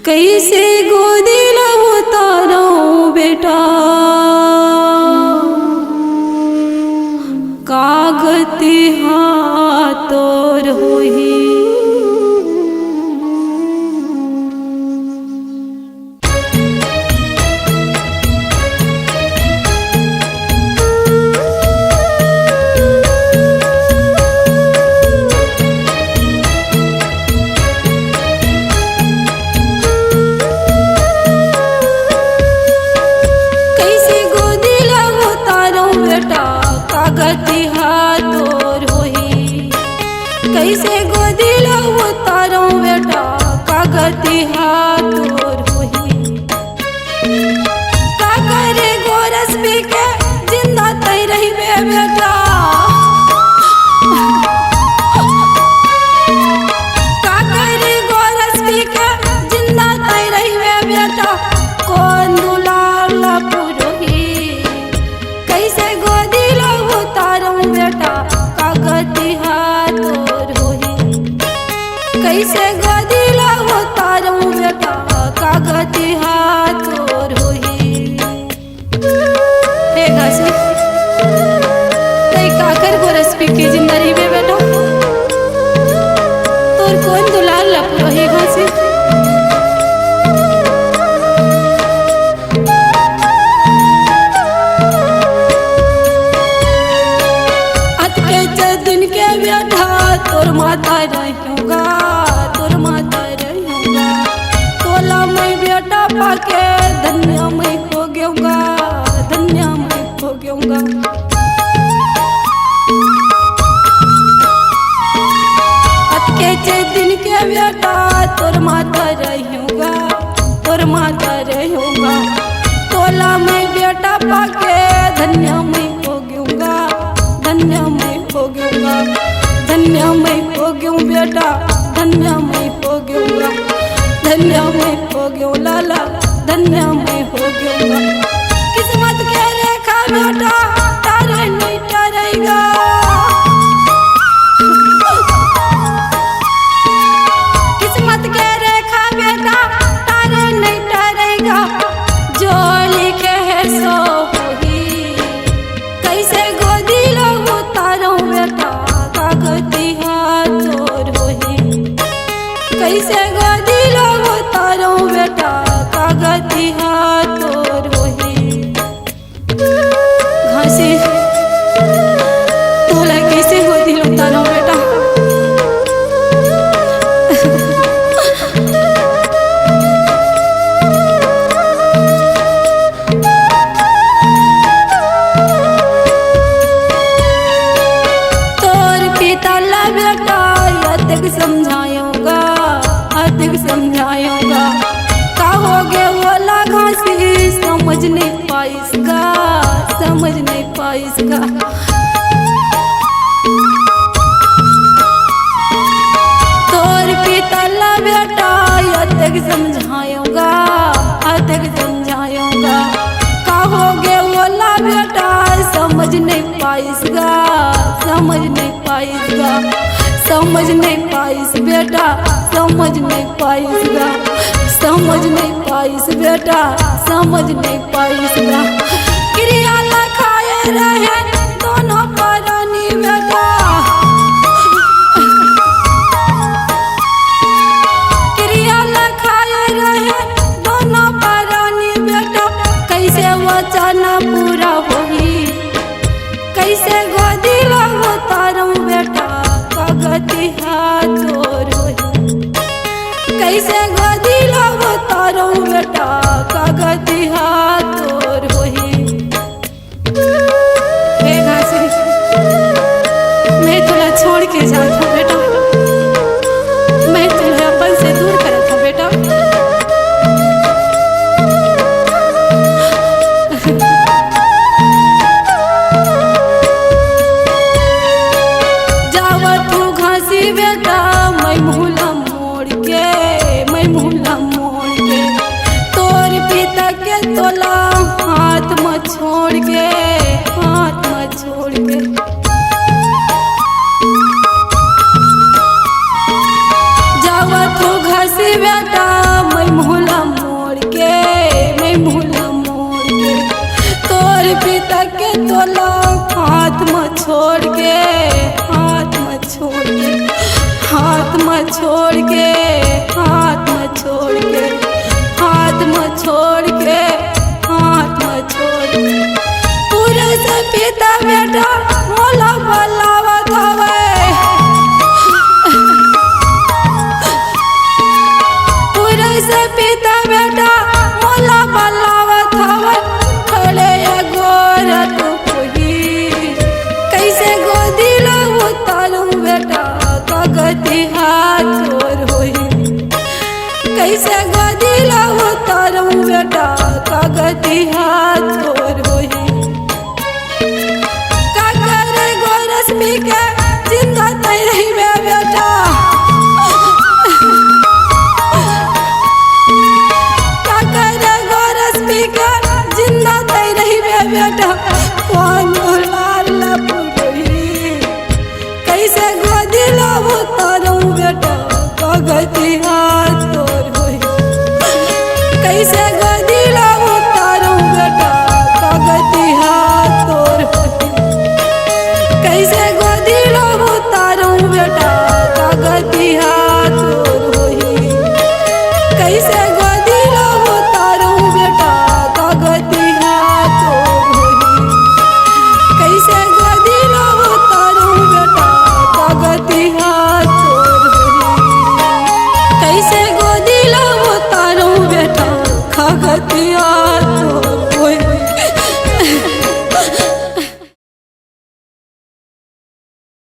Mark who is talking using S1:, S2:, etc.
S1: कैसे गोदी उतारो बेटा कागती हाथोर होही। कागती हाथोर होही कैसे गोदी उतारो बेटा कागती हाथोर होही। का करे गोरस पी के जिंदा तई रही बेटा का करे गोरस पी के जिंदा तई रही बेटा कौन दुलाल पुरोही कैसे गोदी उतारो बेटा कागती हाथोर होही कैसे गोदी उतारो बेटा कागती हाथोर होही। हे घासी तई काकर गोरस पी के जिंदा रही बेटा तोर कौन दुलाल लपरो हे घासी। तोर माता रहूँगा तोर माता रहूँगा तोला मैं बेटा पाके धन्य मैं हो गयूँगा धन्य मैं हो गयूँगा। अतके चे दिन के बेटा तोर माता रहूँगा तोर माता रहूँगा तोला मैं बेटा पाके धन्य मैं हो गयूँगा धन्य मैं हो गयूँगा धन्य मैं हो गयूँ बेटा धन्य मैं हो गयूँगा धन्य मैं हो गयूँ लाला धन्य मैं हो गयूँगा। किस्मत के रेखा बेटा तारे नहीं टरेगा किस्मत के रेखा बेटा तारे नहीं टरेगा जो लिखे है सो होही कैसे गोदी उतारो बेटा कागती हाथोर होही कैसे गोदी उतारो बेटा कागती हाथोर होही। घासी तोला कैसे गोदी उतारो बेटा समझाऊंगा अधिक समझाऊंगा का हो गया वाला घासी समझ नहीं पाइसगा समझ नहीं पाइसगा। तोर पिता बेटा अधिक समझाऊंगा अधिक समझाऊंगा का हो गया वाला बेटा समझ नहीं पाइसगा समझ नहीं पाइसगा समझ नहीं पाइस बेटा समझ नहीं पाइसगा समझ नहीं पाइस बेटा समझ नहीं पाइसगा। क्रिया लखाए रहे दोनों परानी बेटा क्रिया लखाए रहे दोनों परानी बेटा कैसे वचन पूरा होही कैसे गोदी उतारो बेटा कागती हाथोर होही कैसे गोदी उतारो बेटा कागती हाथोर होही। हे घासी मैं तुला छोड़ के जात हूँ बेटा मैं तुला अपन से दूर करत हूँ बेटा बेटा मैं मुहला मोड़ के तोर पिता के तोला हाथ में छोड़ के जावा तो घासी बेटा मैं मुहला में छोड़ के, हाथ में छोड़ के, हाथ में छोड़ के, हाथ में छोड़ के, पूरे से पिता बेटा मोला बलावत हवे, पूरे से पिता बेटा मोला बलावत हवे, खड़े गोरा तो कोई कैसे गोदी लो उतारूं बेटा कागती हाथ छोड़ होई, कैसे गोदी लो उतारूं बेटा कागती हाथ छोड़ होई, काकर गोरस पी के जिंदा तई रही बेटा, काकर गोरस पी के जिंदा तई रही बेटा, कौन लाल लपुरी कैसे गोदी लो उतारूं बेटा कागती हाथ तोड़ होई, कैसे गोदी लो उतारूं बेटा कागती हाथ तोड़ होई, कैसे गोदी लो उतारूं बेटा कागती हाथ तोड़ होई, कैसे गोदी लो उतारूं बेटा कागती हाथ तोड़ होई, कैसे गोदी लो उतारूं बेटा कागती हाथ तोड़ होई, कैसे गोदी लो उतारूं बेटा कागती हाथ तोड़ होई।